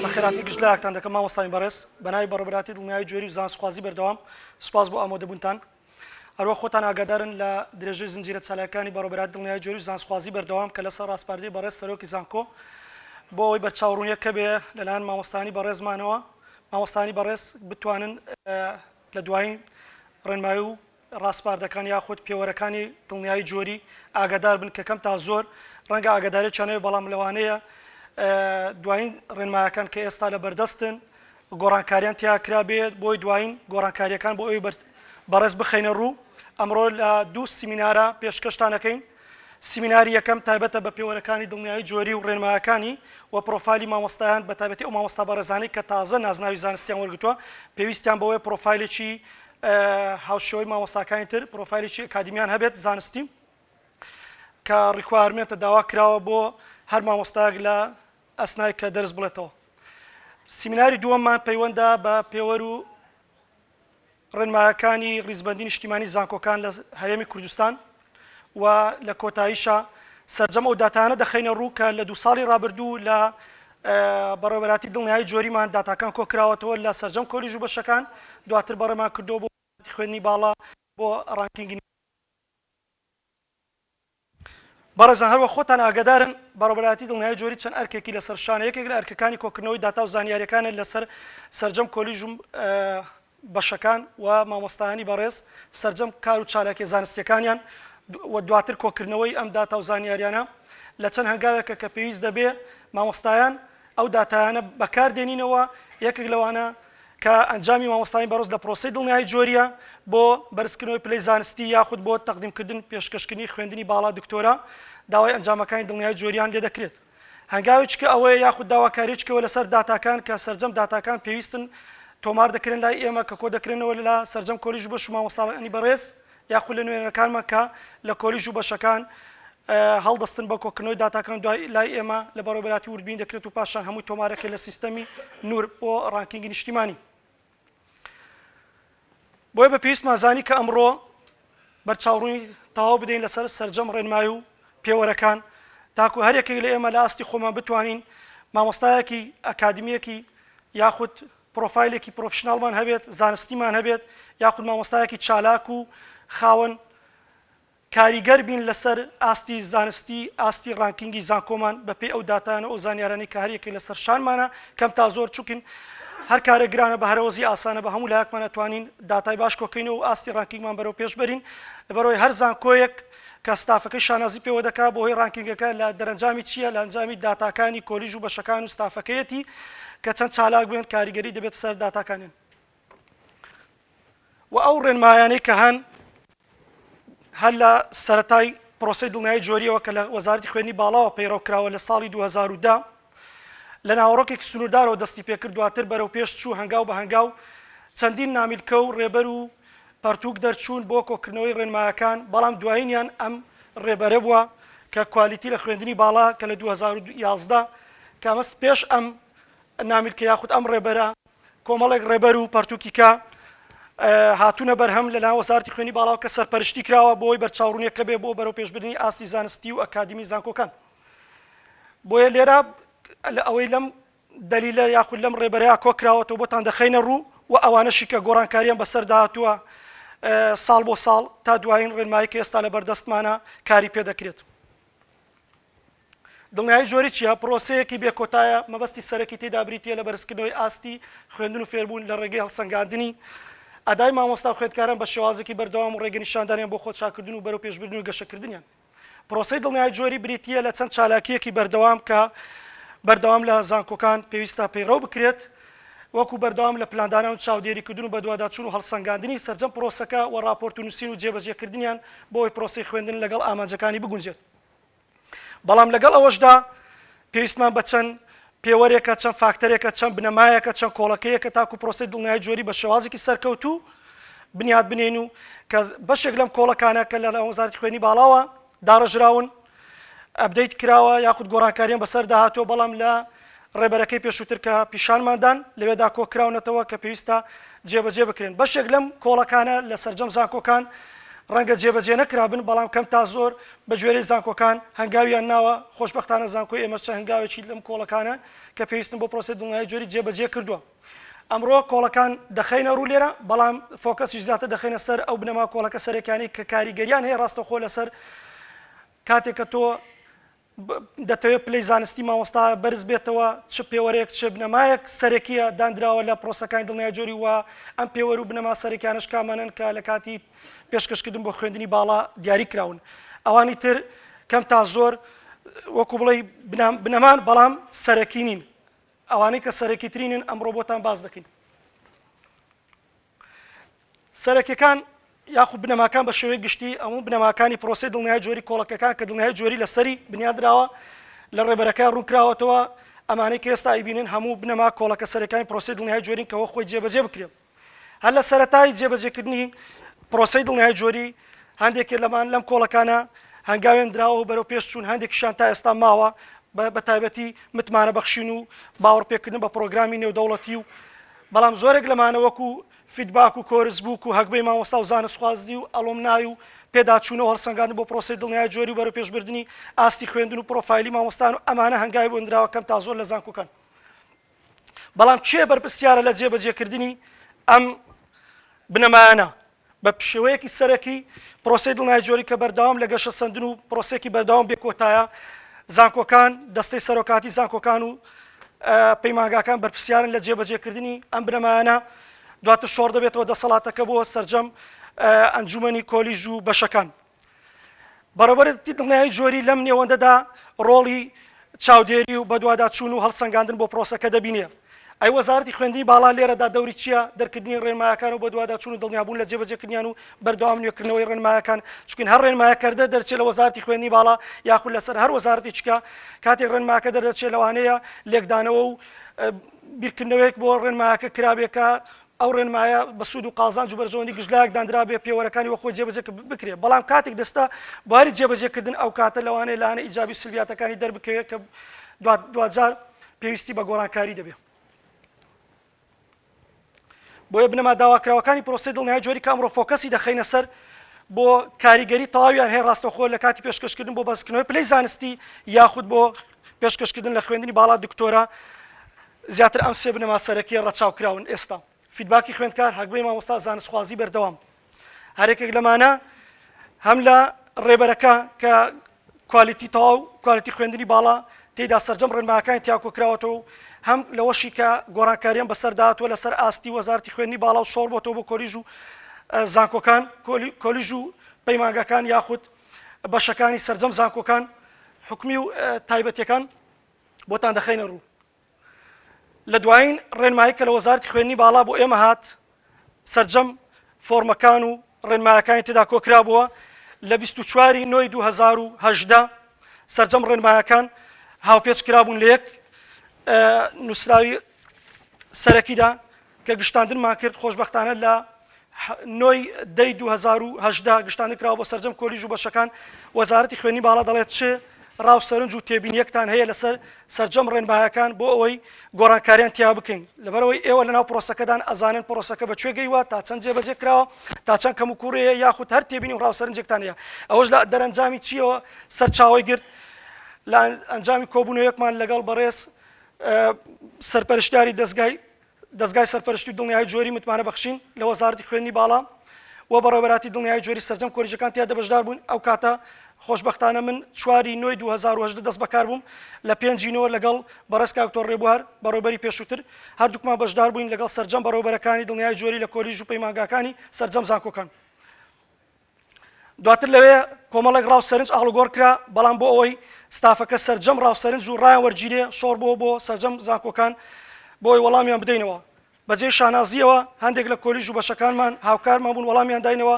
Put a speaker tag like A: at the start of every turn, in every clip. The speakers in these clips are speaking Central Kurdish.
A: بەخێراتنی گشتلایەکتان دەکەم مامۆستای بەڕێز بەناوی بەڕێوەبەراتی دڵنیایی جوێری و زانسوخوازی بەردەوام سوپاس بۆ ئامادەبوونتان هەروە خۆتان ئاگادارن لە درێژەی زنجیرە چالاکیەکانی بەڕێوەبەراتی دڵنیایی جوێری و زانسوخوازی بەردەوام کە لەسەر ڕاستپاردەی بەڕێز سەرۆکی زانکۆ بۆ ئەوەی بەرچاوڕوونیە کە بێ لەلایەن مامۆستانی بەڕێزمانەوە مامۆستانی بەڕێز بتوانن لە دوایین ڕێنمایی و ڕاستپاردەکان یاخود پێوەرەکانی دڵنیایی جۆری ئاگادار بن کە کەم تا زۆر ڕەنگە ئاگادارییانەوە بەڵام لەوانەیە دوایین ڕێنمایەکان کە ئێستا لە بەردەستن گۆڕانکاریان تیاکرا بێت بۆی دوایین گۆڕانکاریەکان بۆ ئەوی بەڕێز بخەینە ڕوو ئەمڕۆ لە دوو سیمینارە پێشکەشتانەکەین سیمیناری یەکەم تایبەتە بە پێوەرەکانی دڵنیایی جۆری و ڕێنمایەکانی و پرۆفایلی مامۆستایان بە تایبەتی ئەو مامۆستا بەڕێزانەی کە تازە نازناوی زانستیان وەرگتووە پێویستیان بەوەی پرۆفایلێکی هاوشێوەی مامۆستاکانی تر پرۆفایلێکی ئەکادمیان هەبێت زانستی کە ڕیکوایرمنتە داوا کراوە بۆ هەر مامۆستایەک لە ئەسنای کە دەرس بڵێتەوە سیمیناری دووەممان پەیوەندە بە پێوەر و ڕێنمایەکانی ڕیزبەندی نیشتیمانی زانکۆکان لە هەرێمی کوردستان و لە کۆتاییشە سەرجەم ئەو داتانە دەخەینە ڕوو کە لە 2 ساڵی ڕابردوو لە بەڕێوەبەراتی دڵنیایی جۆریمان داتاکان کۆکراوەتەوە لە سەرجەم کۆلیژ و بەشەکان دواتر بەڕێمان کردەوە بۆ خوێندنی باڵا بۆ ڕانکینگی بەڕێزان هەروە خۆتان ئاگادارن بەڕێوەبەراتی دڵنیایی جۆری چەند ئەرکێکی لەسەر شانە یەکێک لە ئەرکەکانی کۆکردنەوەی داتا و زانیاریەکانە لەسەر سەرجەم کۆلیژ و بەشەکان و مامۆستایانی بەڕێز سەرجەم کار و چالاکی زانستیەکانیان و دواتر کۆکردنەوەی ئەم داتا و زانیاریانە لە چەند هەنگاوێکە کە پێویست دەبێ مامۆستایان ئەو داتایانە بەکاردێنینەوە یەکێک لەوانە کە ئەنجامی مامۆستانی بەڕێز لە پرۆسەی دڵنیایی جۆریە بۆ بەرزکردنەوەی پلەی زانستی یاخود بۆ تەقدیمکردن پێشکەشکردنی خوێندنی باڵا دکتۆرا داوای ئەنجامەکانی دڵنیایی جۆریان لێ دەکرێت هەنگاوێککە ئەوەیە یاخود داواکاریچکەوە لەسەر داتاکان کە سەرجەم داتاکان پێویستن تۆمار دەکرێن لای ئێمە کە کۆ دەکرێنەوە لە سەرجەم کۆلیژ و بەش و مامۆستانی بەڕێز یاخود لە نوێنەرەکانمان کە لە کۆلیژ و بەشەکان هەڵدەستن بە کۆکردنەوەی داتاکان دوای لای ئێمە لە بەڕێوەبەراتی وردبین دەکرێت و پاشان هەمووی تۆمارەکە لە سیستەمی نور بۆ ڕانکینگی نیشتیمانی بۆیە بە پێویستمان زانی کە ئەمڕۆ بەرچاوڕووی تەواو بدەین لەسەر سەرجەم ڕێنمایی و پێوەرەکان تاکو هەر یەکێک لە ئێمە لە ئاستی خۆمان بتوانین مامۆستایەکی ئەکادمیەکی یاخود پرۆفایلێکی پرۆفشناڵمان هەبێت زانستیمان هەبێت یاخود مامۆستایەکی چالاک و خاوەن کاریگەر بین لەسەر ئاستی زانستی ئاستی ڕانکینگی زانکۆمان بەپێی ئەو داتانە ئەو زانیارانی کە هەر یەکێک لەسەر شانمانە کەم تا زۆر چووکن هەر کارە گرانە بە هەرەوەزی ئاسانە بە هەموو لایەکمان ئەتوانین داتای باش کۆکەینەوە و ئاستی ڕانکینگمان بەرەو پێش بەرین لەبەرەوەی هەر زانکۆیەک کە ستافەکەی شانازی پێوە دەکات بۆ هۆی ڕانکینگەکە لە دەرەنجامی چییە لە ئەنجامی داتاکانی کۆلیژ و بەشەکان و ستافەکەیەتی کە چەند چالاک بێن کاریگەری دەبێت سەر داتاکانیان و ئەو ڕێنمایانەی کە هەر لە سەرەتای پرۆسەی دڵنیایی جۆریەوە کە لە وەزارەتی خوێندنی باڵاوە پەیڕەوکراوە لە ساڵی 2010 لە ناوەڕۆکێکی سنووردارەوە دەستی پێکرد دواتر بەرەو پێش چوو هەنگاو بە هەنگاو چەندین نامیلکە و ڕێبەر و پەرتوک دەرچوون بۆ کۆکردنەوەی ڕێنمایەکان بەڵام دوایینیان ئەم ڕێبەرە بووە کە کوالیتی لە خوێندنی باڵا کە لە 2011 کامەس پێش ئەم نامیلکە یاخود ئەم ڕێبەرە کۆمەڵێک ڕێبەر و پەرتوکیکە هاتوونە بەرهەم لەلا وەزارەتی خوێندنی باڵاوە کە سەرپەرشتی کراوە بۆی بەرچاوڕوونیەکە بێ بۆ بەرەو پێشبردننی ئاستی زانستی و ئەکادمی زانکۆکان بۆیە لێرە لە ئەوەی لەم دەلیلە یاخود لەم ڕێبەرەیە کۆکراوەتەوە بۆتان دەخەینە ڕوو و ئەوانەشی کە گۆڕانکاریان بەسەر داهاتووە ساڵ بۆ ساڵ تا دوایین ڕێنمایی کە ئێستا لە بەردەستمانە کاری پێ دەکرێت دڵنیایی جۆری چیە پرۆسەیەکی بێکۆتایە مەبەستی سەرەکی تێدا بریتە لە بەرزکردنەوەی ئاستی خوێندن و فێربوون لە ڕێگەی هەڵسەنگاندنی ئەدای مامۆستا خوێندکاران بە شێوازێکی بەردەوام و ڕێگەنیشاندانیان بۆ خۆچاکردن و بەرەو پێشبردن و گەشەکردنیان پرۆسەی دڵنیایی جۆری بریتە لە چەند چالاکیەکی بەردەوام کە بەردەوام لە زانکۆکان پێویستە پەیڕەو بکرێت وەکو بەردەوام لە پلاندانان و چاودێریکردن و بەدواداچوون و هەڵسەنگاندنی سەرجەم پرۆسەکە و راپۆرت و نووسین و جێبەجێکردنیان بۆی پرۆسەی خوێندن لەگەڵ ئامانجەکانی بگونجێت بەڵام لەگەڵ ئەوەشدا پێویستمان بە چەند پێوەرێکە چەند فاکتەرێکە چەند بنەمایەکە چەند کۆڵەکەیەکە تاکو پرۆسەی دڵنیایی جۆری بە شێوازێکی سەرکەوتوو بنیاد بنێن و کە بەشێک لەم کۆڵەکانە کە لە وەزارەتی خوێندنی باڵاوە داڕژراون ئەبدەیت کراوە یاخود گۆڕانکاریان بەسەر داهاتوە بەڵام لە ڕێبەرەکەی پێشووتر کە پیشانماندان لەوێدا کۆکراونەتەوە کە پێویستە جێبەجێ بکرێن بەشێک لەم کۆڵەکانە لە سەرجەم زانکۆکان ڕەنگە جێبەجێ نەکرابن بەڵام کەم تا زۆر بە گوێرەی زانکۆکان هەنگاویان ناوە خۆشبەختانە زانکۆی ئێمە چە هەنگاوێکی لەم کۆڵەکانە کە پێویستن بۆ پرۆسەی دڵنیایی جۆری جێبەجێ کردووە. ئەمڕۆ کۆڵەکان دەخەینە ڕوو لێرە بەڵام فۆکەسیش زیاتر دەخەینە سەر ئەو بنەما کۆڵەکە سەرەکیانی کە کاریگەریان هەیە ڕاستەخۆ لەسەر کاتێک کە تۆ دەتەوێت پلەی زانستی مامۆستا بەرز بێتەوە چ پێوەرێک چ بنەمایەک سەرەکیە دانراوە لە پرۆسەکانی دڵنیایی جۆری وە ئەم پێوەر و بنەما سەرەکیانش کامانن کە لە کاتی پێشکەشکردن بۆ خوێندنی باڵا دیاری کراون. ئەوانی تر کەم تا زۆر وەکو بڵێ بنەمان بەڵام سەرەکی نین. ئەوانەی کە سەرەکی ترینن ئەمڕۆ بۆتان باز دەکەین. سەرەکیەکان یاخود بنەماکان بە شێوەیە گشتی ئەموو بنەماکانی پرۆسەی دڵنیایی جۆری کۆڵەکەکان کە دڵنیایی جۆری لەسەری بنیادراوە لە ڕێبەرەکان ڕوونکراوەتەوە ئەمانەی کە ئێستا ئەیبینن هەموو بنەما کۆڵەکە سەرەکانی پرۆسەی دڵنیایی جۆرین کەەوە خۆی جێبەجێ بکرێت. هەر لە سەرەتای جێبەجێکردنی پرۆسەی دڵنیایی جۆری هەندێک لەمان لەم کۆڵەکانە هەنگاوێن دراوە بەرەو پێش چوون هەندێکیشان تا ئێستا ماوە بە تایبەتی متمانە بەخشین و باوەڕپێکردن بە پرۆگرامی نێودەوڵەتی و بەڵام زۆرێک لەمانە وەکو فیدباک و کۆرس بووک و هەگبەی مامۆستا و زانستخوازی و ئەڵۆمنای و پێداچوونەوە هەڵسەنگاندن بۆ پرۆسەی دڵنیایی جۆری و بەرەو پێشبردننی ئاستی خوێندن و پرۆفایلی مامۆستان و ئەمانە هەنگاوی بۆندراوە کەم تا زۆر لە زانکۆکان. بەڵام چێ بەرپرسیارە لە جێبەجێکردنی ئەم بنەمایانە بە شێوەیەکی سەرەکی پرۆسەی دڵنیایی جۆری کە بەردەوام لە گەشە سەندن و پرۆسێکی بەردەوام بێکۆتایە زانکۆکان دەستەی سەرۆکاتی زانکۆکان و پەیمانگاکان بەرپرسیارن لە جێبەجێکردنی ئەم بنەمایانە دواتر شۆڕ دەبێتەوە دەسەڵاتەکە بۆ سەرجەم ئەنجومەنی کۆلیژ و بەشەکان. بەڕێوەبەری دڵنیایی جۆری لەم نێوەندەدا ڕۆڵی چاودێری و بەدواداچوون و هەڵسەنگاندن بۆ پرۆسەکە دەبینێ. ئەی وەزارەتی خوێندنی باڵا لێرەدا دەوری چییە؟ دەرکردنی ڕێنمایەکان و بەدواداچوون و دڵنیابوون لە جێبەجێکردنیان و بەردەوام نوێکردنەوەی ڕێنمایەکان چونکە هەر ڕێنمایەکەردە دەرچێت لە وەزارەتی خوێندنی باڵا یاخود لەسەر هەر وەزارەتی چکە کاتێک ڕێنمایەکە دەردەچێت لەوانەیە لێکدانەوە و بیرکردنەوەیەک بۆ ڕێنمایەکە کرابێکە ئەو ڕێنمایە بە سوود و قازانج و بەرژەوەندی گژلایەک دانرا بێ پێوەرەکانی وە خۆی جێبەجێ بکرێت. بەڵام کاتێک دەستا بواری جێبەجێکردن ئەو کاتە لەوانەیە لاانە ئیجابی سلبیاتەکانی دەربکەوێت کە دوجار پێویستی بە گۆڕانکاری دەبێت. بۆیە بنەما داواکراوەکانی پرۆسەی دڵنیایی جۆری کە ئەمڕۆ فۆکەسی دەخەینە سەر بۆ کاریگەری تەواویان هەیە ڕاستەوخۆ لە کاتی پێشکەشکردن بۆ بەزکردنەوەی پلەی زانستی یاخود بۆ پێشکەشکردن لە خوێندنی باڵا دکتۆرا زیاتر ئەم سێ بنەما سەرەکی ڕەچاوکراون. ئێستا فیدباکی خوێندکار هەگبەی مامۆستا زانستخوازی بەردەوام هەرێکێک لەمانە هەم لە ڕێبەرەکە کە کوالیتی تەواو کوالیتی خوێندنی باڵا تێیدا سەرجەم ڕێنمایەکانی تیاکۆکراوەتەوە و هەم لەوەشی کە گۆڕانکاریان بەسەرداهاتوە لەسەر ئاستی وەزارەتی خوێندنی باڵا و شۆڕ بۆتەوە بۆ کۆلیژ و زانکۆکان کۆلیژ و پەیمانگاکان یاخود بەشەکانی سەرجەم زانکۆکان حکمی و تایبەتیەکان بۆتان دەخەینە ڕوو. لە دوایین ڕێنمایی کە لە وەزارەتی خوێندنی باڵا بۆ ئێمە هات سەرجەم فۆرمەکان و ڕێنمایەکانی تێدا کۆکرا بووە لە 24 نۆی 2018 سەرجەم ڕێنمایەکان هاوپێچ کرابوون لە یەک نووسراوی سەرەکیدا کە گشتاندنمان کرد خۆشبەختانە لە نۆی دەی 2018 گشتاندن کراوە بۆ سەرجەم کۆلیژ و بەشەکان وەزارەتی خوێندنی باڵا دەڵێت چێ ڕاوسەرنج و تێبینیەکتان هەیە لەسەر سەرجەم ڕێنمایەکان بۆ ئەوەی گۆڕانکاریان تیا بکەین لەبەرەوەی ئێوە لەناو پرۆسەکەدان ئەزانن پرۆسەکە بەکوێ گەیوە تا چەند جێبەجێ کراوە تا چەند کەم و کوڕەیە یاخود هەر تێبینی و ڕاوسەرنجێکتان هەیە. ئەوەش لە دەرەنجامی چیەوە سەرچاوی گرت لە ئەنجامی کۆبوونەوەیەکمان لەگەڵ بەڕێز سەرپەرشتیاری دەستگای سەرپەرشتی دڵنیایی جۆری متمانە بەخشین لە وەزارەتی خوێندنی باڵا و بەڕێوەبەراتی دڵنیایی جۆری سەرجەم کۆلیژەکان تیا دەبەشدار بوون. ئەو کاتە خۆشبەختانە من 4 نۆی 2018 دەست بەکار بووم لە 5 نۆ لەگەڵ بەڕێز کاکتۆر ڕێبوار بەڕێوەبەری پێشووتر هەردووکمان بەشدار بووین لەگەڵ سەرجەم بەڕێوەبەرەکانی دڵنیایی جۆری لە کۆلیژ و پەیمانگاکانی سەرجەم زانکۆکان. دواتر لەوێ کۆمەڵێک ڕاوسەرنج ئاڵوگۆڕ کرا بەڵام بۆ ئەوەی ستافەکە سەرجەم ڕاوسەرنج و ڕایان وەرگیرێ شۆڕ بۆ سەرجەم زانکۆکان بۆی وەڵامیان بدەینەوە. بەجێ شانازیەوە هەندێک لە کۆلیژ و بەشەکانمان هاوکارمان بوون وەڵامیان داینەوە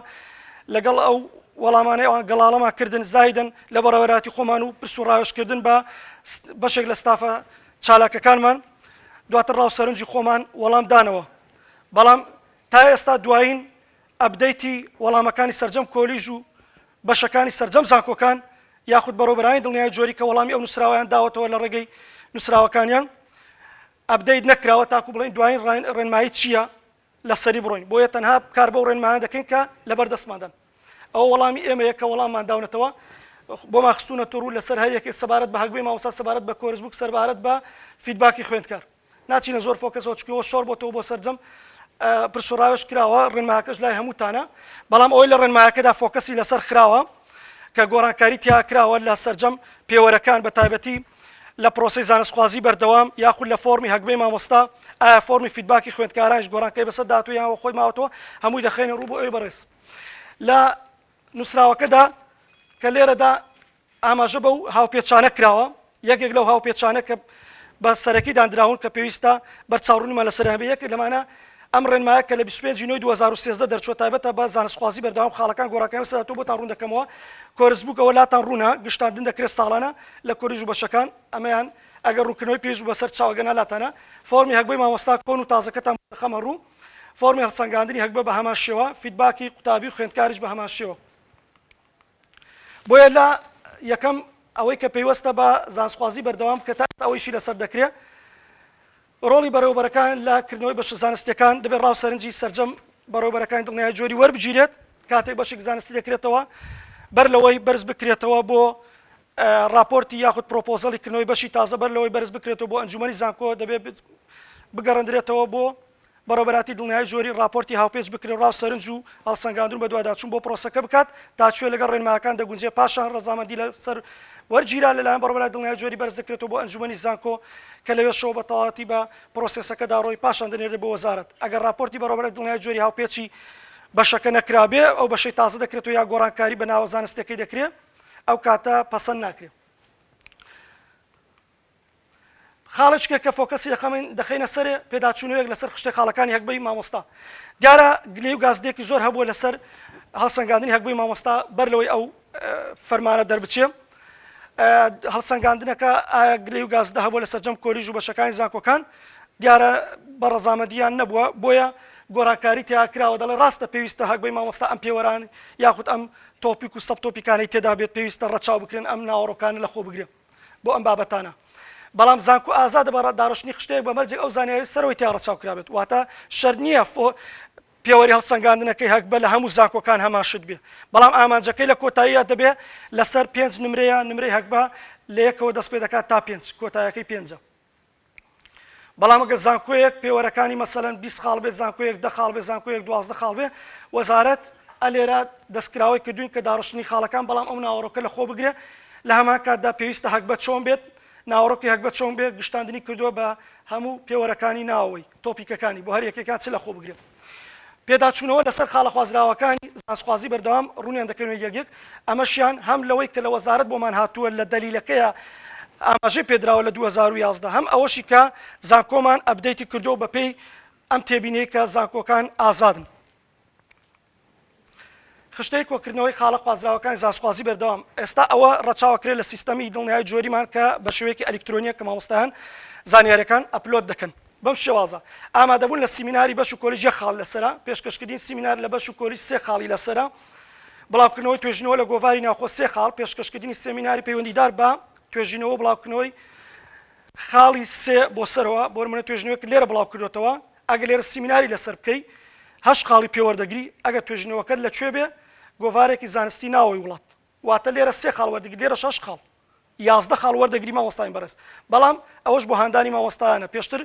A: لەگەڵ ئەو وەڵامانەی ئەوان گەڵاڵەمان کردن زایدن لە بەڕێوەبەراتی خۆمان و پرس و ڕاوێژکردن بە بەشێک لە ستافە چالاکەکانمان دواتر ڕاوسەرنجی خۆمان وەڵام دانەوە. بەڵام تا ئێستا دوایین ئەبدەیتی وەڵامەکانی سەرجەم کۆلیژ و بەشەکانی سەرجەم زانکۆکان یاخود بەڕێوەبەرانی دڵنیایی جۆری کە وەڵامی ئەو نووسراویان داوەتەوە لە ڕێگەی نووسراوەکانیان ئەبدەیت نەکراوە تاکو بڵین دوایین ڕێنمایی چییە لە سەری بڕۆین بۆیە تەنها کار بەو ڕێنمایان دەکەین کە لەبەر دەستماندان. ئەو وەڵامی ئێمەیە کە وەڵاممان داونەتەوە بۆمان خستوونەتە ڕوو لەسەر هەریەکێک سەبارەت بە هەگبەی مامۆستا سەبارەت بە کۆرسبوک سەبارەت بە فیدباکی خوێندکار ناچینە زۆر فۆکەسەوە چکەوە شۆڕ بۆتەوە بۆ سەرجەم پرسوڕاوش کراوە ڕێنمایەکەش لای هەمووتانە بەڵام ئەوەی لە ڕێنمایەکەدا فۆکەسی لەسەر خراوە کە گۆڕانکاری تیا کراوە لە سەرجەم پێوەرەکان بە تایبەتی لە پرۆسی زانستخوازی بەردەوام یاخود لە فۆرمی هەگبەی مامۆستا ئایا فۆرمی فیدباکی خوێندکارانش گۆڕانکەی بەسەر داتوو یانەوە خۆی ماوەتەوە هەمووی دەخێنە ڕوو بۆ ئەوی بەڕێز لە نووسراوەکەدا کە لێرەدا ئاماژە بەو هاوپێچانە کراوە یەکێک لەو هاوپێچانە کە بە سەرەکی دانراون کە پێویستە بەرچاوڕوونیمان لەسەر هەبێ یەک لەمانە ئەم ڕێنمایە کە لە 25/9/2013 دەرچۆ تایبەتە بە زانستخوازی بەردەوام خاڵەکان گۆڕاکەی سەداتۆ بۆتان ڕوون دەکەمەوە کۆرسبووکەوە لاتان ڕوونە گشتاندن دەکرێت ساڵانە لە کۆریژ و بەشەکان ئەمەیان ئەگەر ڕوونکردنەوەی پێش و بەسەر چاوەگەنا لاتانە فۆرمی هەگبەی مامۆستا کۆن و تازەکەتان خەمە ڕوو فۆرمی هەڵسەنگاندنی هەگبە بە هەمان شێوە فیدباکی قوتابی و خوێندکاریش بە هەمان شێوە بۆیە لە یەکەم ئەوەی کە پێیوەستە بە زانستخوازی بەردەوام کە تا ئەوەیشی لەسەر دەکرێت ڕۆڵی بەڕێوەبەرەکان لە کردنەوەی بەش زانستیەکان دەبێت ڕاوسەرنجی سەرجەم بەڕێوەبەرەکانی دڵنیای جۆری وەربگیرێت کاتێک بەشێک زانستی دەکرێتەوە بەر لەوەی بەرز بکرێتەوە بۆ راپۆرتی یاخود پرۆپۆزەڵی کردنەوەی بەشی تازە بەر لەوەی بەرز بکرێتەوە بۆ ئەنجومەنی زانکۆ دەبێت بگەڕێنرێتەوە بۆ بەڕێوەبەراتی دڵنیای جۆری راپۆرتی هاوپێچ بکرێت ڕاوسەرنج و هەڵسەنگاندن بە دواداچوون بۆ پرۆسەکە بکات تا کوێ لەگەڵ ڕێنمایەکان دەگونجێ پاشان ڕەزامەندی لەسەر وەرگیرا لەلایەن بەڕێوەبەراتی دڵنیای جۆری بەرز دەکرێتەوە بۆ ئەنجومەنی زانکۆ کە لەوێ شەو بە تەواوەتی بە پرۆسێسەکەدا ڕۆی پاشان دەنێرێت بۆ وەزارەت ئەگەر راپۆرتی بەڕێوەبەراتی دڵنیای جۆری هاوپێچی بەشەکە نەکرابێ ئەو بەشەی تازە دەکرێتەوە یا گۆڕانکاری بە ناوە زانستیەکەی دەکرێت ئەو کاتە پەسەند ناکرێت خاڵچکێک کە فۆکەسی دەخینە سەرێ پێداچوونەوەیەک لەسەر خشتێک خاڵەکانی هەگبەی مامۆستا دیارە گلەی و گازدێکی زۆر هەبووە لەسەر هەڵسەنگاندنی هەگبەی مامۆستا بەر لەوەی ئەو فەرمانە دەربچێ هەڵسەنگاندنەکە ئایا گلەی و گازدە هەبووە لەسەر جەم کۆریژ و بەشەکانی زانکۆکان دیارە بە ڕەزامەندیان نەبووە بۆیە گۆڕانکاری تیاکراوە دەڵێ ڕاستە پێویستە هەگبەی مامۆستا ئەم پێوەران یاخود ئەم تۆپیک و سەب تۆپیکانی تێدا بێت پێویستە ڕەچاو بکرێن ئەم ناوەڕۆکانە لە خۆ بگرێت بۆ ئەم بابەتانە بەڵام زانکۆ ئازادە بە داڕشتنی خشتەیەک بە مەرجێک ئەو زانیاری سەرەوەی تیا ڕەچاو کرابێت واتە شەر نییە پێوەری هەڵسەنگاندنەکەی هەگبە لە هەموو زانکۆکان هەماشت بێ بەڵام ئامانجەکەی لە کۆتاییە دەبێ لەسەر 5 نمرەیە نمرەی هەگبە لە یەکەوە دەست پێ دەکات تا 5 کۆتاییەکەی 5 بەڵام ئەگەر زانکۆیەک پێوەرەکانی مەسەلەن 20 خاڵ بێت زانکۆیەک 10 خاڵ بێت زانکۆیەک 12 خاڵ بێ وەزارەت ئەلێرە دەستکراوی کردوین کە داڕشتنی خاڵەکان بەڵام ئەو ناوەڕۆکە لە خۆ بگرێ لە هەمان کاتدا پێویستە هەگبە چۆن بێت ناوەڕۆکی هەگبە چۆن بێت گشتاندنی کردووە بە هەموو پێوەرەکانی ناوەوەی تۆپیکەکانی بۆ هەر یەکێکان چ لە خۆ بگرێت پێداچوونەوە لەسەر خاڵە خوازراوەکانی زانستخوازی بەردەوام ڕوونیان دەکەنەوە یەکێک ئەمەشیان هەم لەوەی کە لە وەزارەت بۆمان هاتووە لە دەلیلەکەیە ئاماژەی پێدراوە لە 2011 هەم ئەوەشی کە زانکۆمان ئەپدەیتی کردو بەپێی ئەم تێبینەی کە زانکۆکان ئازادن خشتەی کۆکردنەوەی خاڵە خوازراوەکانی زانستخوازی بەردەوام ئێستا ئەوە ڕەچاوەکرێت لە سیستەمی دڵنیای جۆریمان کە بە شێوەیەکی ئەلکترۆنیە کە مامۆستایان زانیاریەکان ئەپلۆد دەکەن بەم شێوازە ئامادەبوون لە سیمیناری بەش و کۆلیژ یەک خاڵ لەسەرە پێشکەشکردنی سیمینار لە بەش و کۆلیژ 3 خاڵی لەسەرە بڵاوکردنەوەی توێژینەوە لە گۆڤاری ناوخۆ 3 خاڵ پێشکەشکردنی سیمیناری پەیوەندیدار بە توێژینەوە بڵاوکردنەوەی خاڵی 3 بۆ سەرەوە بۆ منە توێژینەوەک لێرە بڵاو کردوێتەوە ئەگە لێرە سیمیناری لەسەر بکەی 8 خاڵی پێوەردەگری ئەگە توێژینەوەکەت لەکوێ بێ گۆڤارێکی زانستی ناوەی وڵات واتە لێرە 3 خاڵ وەردەگری لێرە 6 خاڵ 11 خاڵ وەردەگری مامۆستایان بەرز بەڵام ئەوەش بۆ هاندانی مامۆستایانە پێشتر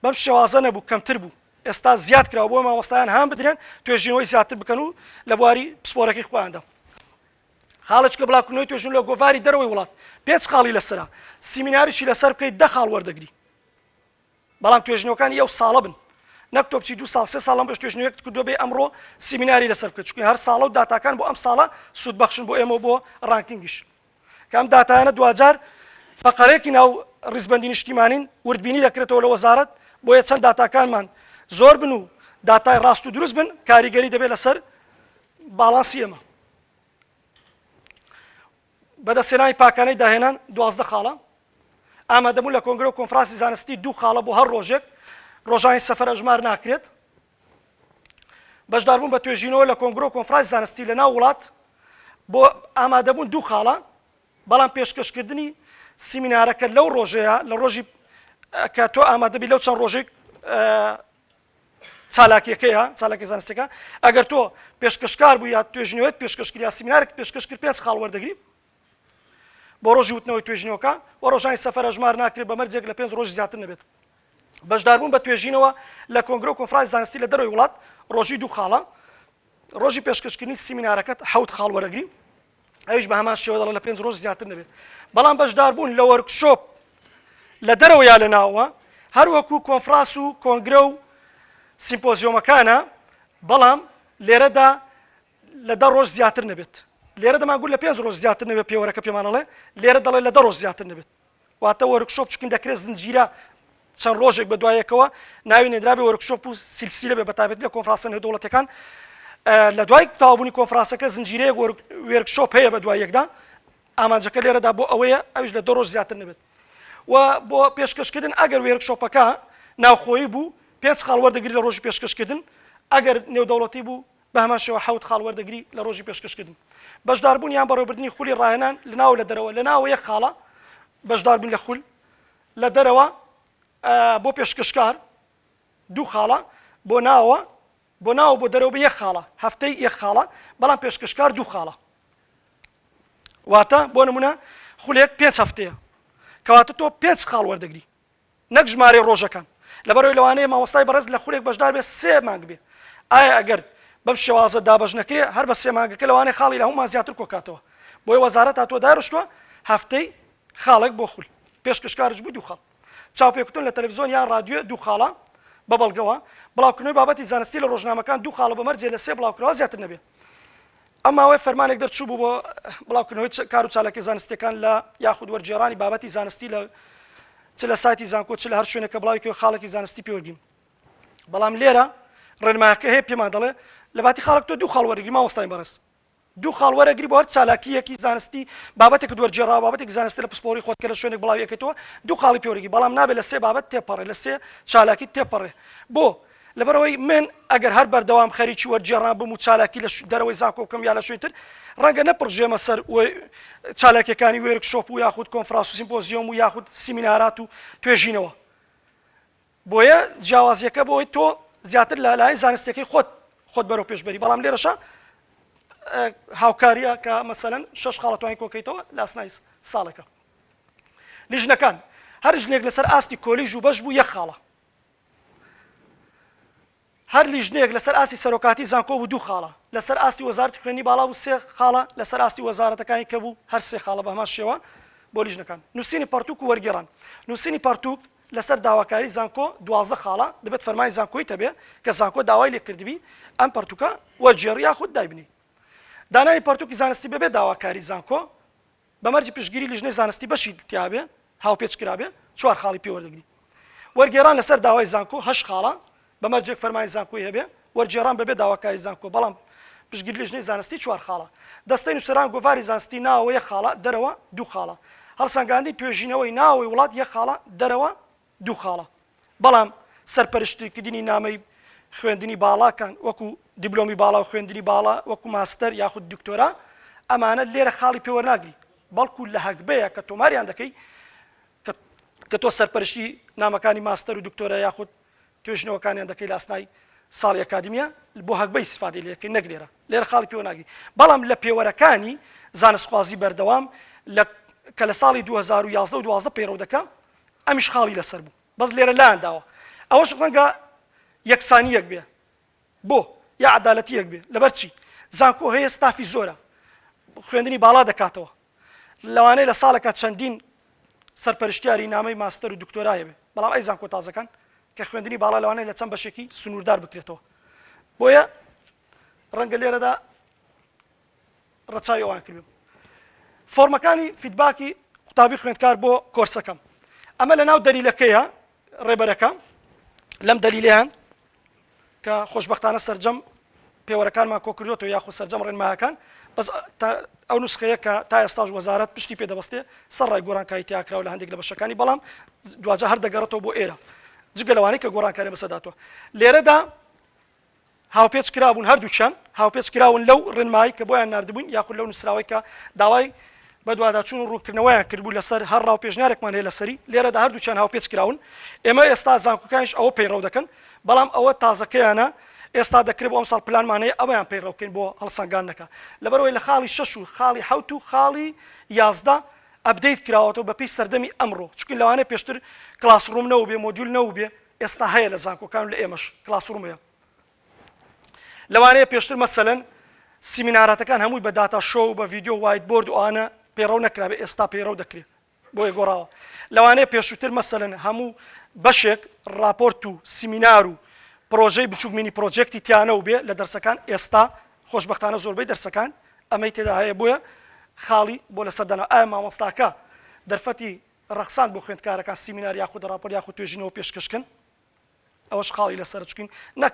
A: بەم شێوازە نەبوو کەمتر بوو ئێستا زیاد کراوە بۆ مامۆستایان هەم بدرێن توێژینەوەی زیاتر بکەن و لە بواری پسپۆرەکەی خۆیاندا خاڵچکە بڵاوکردنەوەی توێژین لە گۆڤاری دەرەوەی وڵات 5 خاڵی لەسەرە سیمیناریشی لەسەر بکەیت 10 خاڵ وەردەگری بەڵام توێژینەوەکانی ئەو ساڵە بن نەک تۆ بچی 2 ساڵ 3 ساڵم بەش توێژینەوەیەک کردووە بێ ئەمڕۆ سیمیناری لەسەر بکەیت چونکە هەر ساڵە و داتاکان بۆ ئەم ساڵە سوودبەخشن بۆ ئێمە بۆ ڕانکینگیش کە ئەم داتایانە دوجار فەقەرێکی ناو ڕیزبەندی نیشتیمانین وردبینی دەکرێتەوە لە وەزارەت بۆیە چەند داتاکانمان زۆر بن و داتای ڕاست و دروست بن کاریگەری دەبێت لەسەر باڵانسی ئێمە بەدەستێنانی پاکانەی داهێنان 12 خاڵە ئامادەبوون لە کۆنگرە و کۆنفرانسی زانستی 2 خاڵە بۆ هەر ڕۆژێک ڕۆژانی سەفەرە ژمار ناکرێت بەشداربوون بە توێژینەوە لە کۆنگرە و کۆنفرانسی زانستی لە ناو وڵات بۆ ئامادەبوون 2 خاڵە بەڵام پێشکەشکردنی سیمینارەکە لەو ڕۆژەیە لە ڕۆژی کە تۆ ئامادەبی لەو چەند ڕۆژێک چالاکیەکەیە چالاکی زانستەکە ئەگەر تۆ پێشکەشکار بوو یا توێژنەوەت پێشکەشکری یا سیمینارێک پێشکەشکرد 5 خاڵ وەردەگری بۆ ڕۆژی وتنەوەی توێژینەوەکە بۆ ڕۆژانی سەفەرە ژمار ناکرێت بەمەرجێک لە 5 ڕۆژ زیاتر نەبێت بەشداربوون بە توێژینەوە لە کۆنگرە و کۆنفرانسی زانستی لە دەرەوەی وڵات ڕۆژی 2 خاڵە ڕۆژی پێشکەشکردنی سیمینارەکەت 7 خاڵ وەرەگری ئەویش بە هەمان شێوە دەڵێن لە 5 ڕۆژ زیاتر نەبێت بەڵام بەشداربوون لە وەرکشۆپ لە دەرەوە یا لە ناوە هەروەکو کۆنفرانس و کۆنگرە و سیمپۆزیۆمەکانە بەڵام لێرەدا لە 10 ڕۆژ زیاتر نەبێت لێرە دەمانگوت لە 5 ڕۆژ زیاتر نەبێت پێوەرەکە پێمانەڵێ لێرە دەڵێ لە 10 ڕۆژ زیاتر نەبێت واتە وەرکشۆپ چکن دەکرێت زنجیرە چەند ڕۆژێک بە دوایەکەوە ناوی نێدرابێ وەرکشۆپ و سیلسیلە بێ بەتابەتی لە کۆنفرانسە نێودەوڵەتەکان لە دوای تەواوبوونی کۆنفرانسەکە زنجیرەیەک وەرکشۆپ هەیە بە دوایەکدا ئامانجەکە لێرەدا بۆ ئەوەیە ئەویش لە 2 ڕۆژ زیاتر نەبێت و بۆ پێشکەشکردن ئەگەر وەرکشۆپەکە ناوخۆیی بوو 5 خاڵ وەردەگری لە ڕۆژی پێشکەشکردن ئەگەر نێودەوڵەتی بوو بە هەمان شێوە 7 خاڵ وەردەگری لە ڕۆژی پێشکەشکردن بەشداربوونیان بەڕێوەبردننی خولی ڕاهێنان لە ناو لە دەرەوە لە ناوە 1 خاڵە بەشداربوون لە خول لە دەرەوە بۆ پێشکەشکار 2 خاڵە بۆ ناوە بۆ دەرەوە بە 1 خاڵە هەفتەی 1 خاڵە بەڵام پێشکەشکار 2 خاڵە واتە بۆ نمونە خولێک 5 هەفتەیە کەواتە تۆ 5 خاڵ وەردەگری نەک ژمارەی ڕۆژەکان لەبەرەوەی لەوانەیە مامۆستای بەڕێز لە خولێک بەشدار بێ 3 مانگ بێ ئایا ئەگەر بەم شێوازە دابەش نەکرێ هەر بە 3 مانگەکە لەوانەیە خاڵی لە هەمومان زیاتر کۆکاتەوە بۆی وەزارەت هاتووە داڕشتووە هەفتەی خاڵێک بۆ خول پێشکەشکارش بوو 2 خاڵ چاوپێکوتن لە تەلەڤیزۆن یان رادیۆ 2 خاڵە بە بەڵگەوە بڵاوکردنەوەی بابەتی زانستی لە ڕۆژنامەکان 2 خاڵە بەمەرجێ لە 3 بڵاوکردنەوە زیاتر نەبێت ئەماوەی فەرمانێک دەرچوو بوو بۆ بڵاوکردنەوەی کار و چالاکی زانستیەکان لە یاخود وەرگێڕانی بابەتی زانستی لە چ لە سایتی زانکۆ چ لە هەر شوێنێکە بڵاوی خاڵێکی زانستی پێوەرگین بەڵام لێرە ڕێنمایەکە هەیە پێمان دەڵێ لە باتی خاڵک تۆ 2 خاڵ وەرەگری مامۆستای بەڕێز 2 خاڵ وەرەگری بۆ هەر چالاکیەکی زانستی بابەتێک وەرگێڕا بابەتێکی زانستی لە پسپۆری خۆت کە لە شوێنێک بڵاویەکەیتەوە 2 خاڵی پێوەرگی بەڵام نابێت لە 3 بابەت تێپەڕێ لە 3 چالاکی تێپەڕێ بۆ لەبەرەوەی من ئەگەر هەر بەردەوام خەریکی وەرگێڕان بم و چالاکی لە دەرەوەی زانکۆ بکەم یا لە شوێتر ڕەنگە نەپڕژێمە سەر چالاکیەکانی وێرکشۆپ و یاخود کۆنفرانس و سیمپۆزیۆم و یاخود سیمینارات و توێژینەوە بۆیە جیاوازیەکە بۆی تۆ زیاتر لە لای زانستیەکەی خۆت بەرەو پێشبەری بەڵام لێرەشە هاوکاریە کە مەسەلەن 6 خاڵە توانین کۆکەیتەوە لە ئاسنای ساڵەکە لیژنەکان هەر ژنێک لەسەر ئاستی کۆلیژ و بەش بوو 1 خاڵە هەر لیژنەیەک لەسەر ئاستی سەرۆکاتی زانکۆ بوو 2 خاڵە لەسەر ئاستی وەزارەتی خوێندنی باڵا بوو 3 خاڵە لەسەر ئاستی وەزارەتەکانی کە بوو هەر 3 خاڵە بە هەمان شێوە بۆ لیژنەکان نووسینی پەرتووک و وەرگێڕان نووسینی پەرتووک لەسەر داواکاری زانکۆ 12 خاڵە دەبێت فەرمانی زانکۆی تەبێ کە زانکۆ داوای لێکردبی ئەم پەرتووکە وەرگێڕی یاخود دایبنی دانانی پەرتووکی زانستی بەبێ داواکاری زانکۆ بەمەرجی پشتگیری لیژنەی زانستی بەشی تیابێ هاوپێچکرابێ 4 خاڵی پێوەردەگری وەرگێڕان لەسەر داوای زانکۆ 8 خاڵە بەمەرجێک فەرمانی زانکۆی هەبێ وەرگێڕان بەبێ داواکاری زانکۆ بەڵام پشتگیری لیژنەی زانستی 4 خاڵە دەستەی نووسەران گۆڤاری زانستی ناوە 1 خاڵە دەرەوە 2 خاڵە هەڵسەنگاندنی توێژینەوەی ناوەی وڵات 1 خاڵە دەرەوە 2 خاڵە بەڵام سەرپەرشتیکردنی نامەی خوێندنی باڵاکان وەکو دیبلۆمی باڵا و خوێندنی باڵا وەکو ماستەر یاخود دکتۆرا ئەمانە لێرە خاڵی پێوەرناگری بەڵکو لە هەکبەیە کە تۆماریان دەکەی کە تۆ سەرپەرشتی نامەکانی ماستەر و دکتۆرە یاخود توێژنەوەکانیان دەکەی لە ئاسنای ساڵی ئەکادمیە بۆ هەکبەی استفادەی لێکەی نەک لێرە خاڵی پێوەرناگری بەڵام لە پێوەرەکانی زانستخوازی بەردەوام کە لە ساڵی 2011 و 12 پەیڕەو دەکەم ئەمیش خاڵی لەسەر بوو بەس لێرە لایەنداوە ئەوەش ڕەنگە یەکسانیەک بێ بۆ یا عەدالەتیەک بێ لەبەر چی زانکۆ هەیە ستافی زۆرە خوێندنی باڵا دەکاتەوە لەوانەیە لە ساڵێکە چەندین سەرپەرشتیاری نامەی ماستەر و دکتۆرایە بێ بەڵام ئەی زانکۆ تازەکان کە خوێندنی باڵا لەوانەیە لە چەند بەشێکی سنووردار بکرێتەوە بۆیە ڕەنگە لێرەدا ڕەچاوی ئەوان کردوم فۆرمەکانی فیدباکی قوتابی خوێندکار بۆ کۆرسەکەم ئەمە لە ناو دەلیلەکەیە ڕێبەرەکە لەم دەلیلەیان کە خۆشبەختانە سەرجەم پێوەرەکانمان کۆکردوێتەوە یاخود سەرجەم ڕێنمایەکان بەس ئەو نوسخەیە کە تا ئێستاش وەزارەت پشتی پێدەبەستێ سەر ڕای گۆڕانکاری تیاکراوە لە هەندێک لە بەشەکانی بەڵام دوجا هەر دەگەڕێتەوە بۆ ئێرە جگە لەوانەی کە گۆڕانکاری بەسەداتەوە لێرەدا هاوپێچ کرابوون هەردووچیان هاوپێچ کراون لەو ڕێنمایی کە بۆیان نردبوون یاخود لەو نووسراوەی کە داوای بە دوواداچوون و ڕوونکردنەوەیان کردبوو لەسەر هەر ڕاو پێشنیارێکمان هەیە لەسەری لێرەدا هەردووچیان هاوپێچ کراون ئێمە ئێستا زانکۆکانیش ئەوە پەیڕەو دەکەن بەڵام ئەوە تازەکەیانە ئێستا دەکرێت بۆ ئەمساڵ پلانمانەیە ئەوەیان پەیڕەوکەین بۆ هەڵسەنگاندنەکە لەبەرەوەی لە خاڵی 6 و خاڵی 7 و خاڵی 11 ئەپدەیت کراوەتەوە بەپێی سەردەمی ئەمڕۆ چونکە لەوانەیە پێشتر کلاسڕوم نەوە بێ مۆدیول نەوە بێ ئێستا هەیە لە زانکۆکان و لە ئێمەش کلاسڕومەیە لەوانەیە پێشتر مەسەلەن سیمینارەتەکان هەمووی بە داتا شۆ و بە ڤیدیۆ وایت بۆرد و ئانە پەیڕەو نەکرابێ ئێستا پەیڕەو دەکرێت بۆیە گۆڕاوە لەوانەیە پێشووتر مەسەلەن هەموو بەشێک راپۆرت و سیمینار و پرۆژەی بچووک مینی پرۆجێکتی تیانەوە بێ لە دەرسەکان ئێستا خۆشبەختانە زۆربەی دەرسەکان ئەمەی تێدا هەیە بۆیە خاڵی بۆ لەسەردانا ئایا مامۆستاکە دەرفەتی ڕەخسان بۆ خوێندکارەکان سیمینار یاخود راپۆرت یاخود توێژینەوە پێشکەشکن ئەوەش خاڵی لەسەر چکین نەک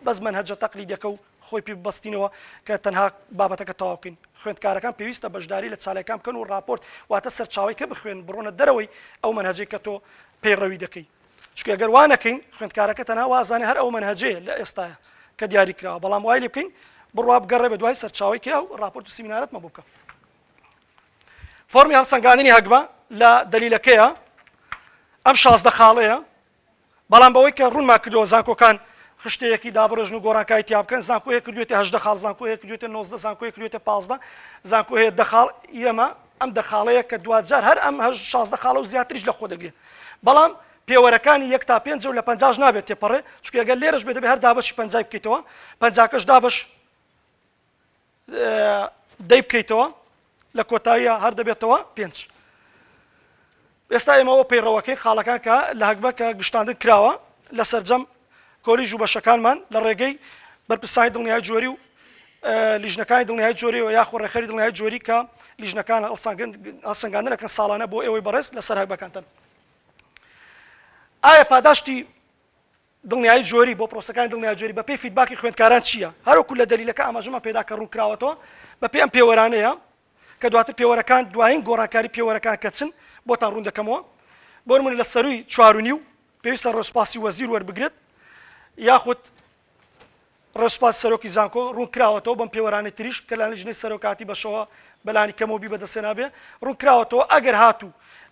A: بەس منهەجە تەقلیدیەکە و خۆی پێ ببەستینەوە کە تەنها بابەتەکە تەواو بکەین خوێندکارەکان پێویستە بەشداری لە چالەکان بکەن و راپۆرت واتە سەرچاوی کە بخوێن بڕۆنە دەرەوەی ئەو منهەجەی کە تۆ پەیڕەوی دەکەی چونکە ئەگەر وا نەکەین خوێندکارەکە تەنها وازانێ هەر ئەو منهەجەیە لە ئێستاە کە دیاری کراوە بەڵام وای لێ بکەین بڕوا بگەڕێ بە دوای سەرچاوی کە ئەو راپۆرت و سیمینارەتمە بۆ بکە فۆرمی هەڵسەنگاندنی هەگبە لە دەلیلەکەیە ئەم 16 خاڵەیە بەڵام بەوەی کە ڕوونمان کردەوە زانکۆکان خشتەیەکی دابڕژن و گۆڕانکاری تیا بکەن زانکۆیە کردوێتە 18 خاڵ زانکۆیە کردوێتە 19 زانکۆیە کردوێتە 15 زانکۆیە 10 خاڵ ئێمە ئەم 10 خاڵەیە کە دوجار هەر ئەم 16 خاڵە و زیاتریش لە خۆ دەگرێت بەڵام پێوەرەکانی 1 تا 5 و لە 50 نابێت تێپەڕێ چونکە ئەگەر لێرەش بێت دەبێت هەر دابەشی 50 بکەیتەوە 50کەش دابەش دەی بکەیتەوە لە کۆتاییە هەر دەبێتەوە 5 ئێستا ئێمەوە پەیڕەوەکەی خاڵەکان کە لە هەگبە کە گشتاندن کراوە لە سەرجەم کۆلیژ و بەشەکانمان لە ڕێگەی بەرپرسانی دڵنیای جۆری و لیژنەکانی دڵنیای جۆری و یاخۆ ڕێخەری دڵنیای جۆری کە لیژنەکان هەڵسەنگاندنەکەن ساڵانە بۆ ئێوەی بەڕێز لەسەر هەگبەکانتن ئایا پاداشتی دڵنیای جۆری بۆ پرۆسەکانی دڵنیای جۆری بە پێی فیدباکی خوێندکاران چییە هەروەکو لە دەلیلەکە ئاماژەمان پێدا کە ڕوونکراوەتەوە بە پێی ئەم پێوەرانەیە کە دواتر پێوەرەکان دوایین گۆڕانکاری پێوەرەکان کەچن بۆتان ڕوون دەکەمەوە بۆ نمونە لە سەرووی 4.5 پێویستە ڕۆسپاسی وەزیر وەربگرێت یاخود ڕۆسپاسی سەرۆکی زانکۆ ڕوونکراوەتەوە بەم پێوەرانی تریش کە لە لیژنەی سەرۆکاتی بەشەوە بەلانی کەمەوە بی بەدەستێنابێ ڕوونکراوەتەوە ئەگەر هاتوو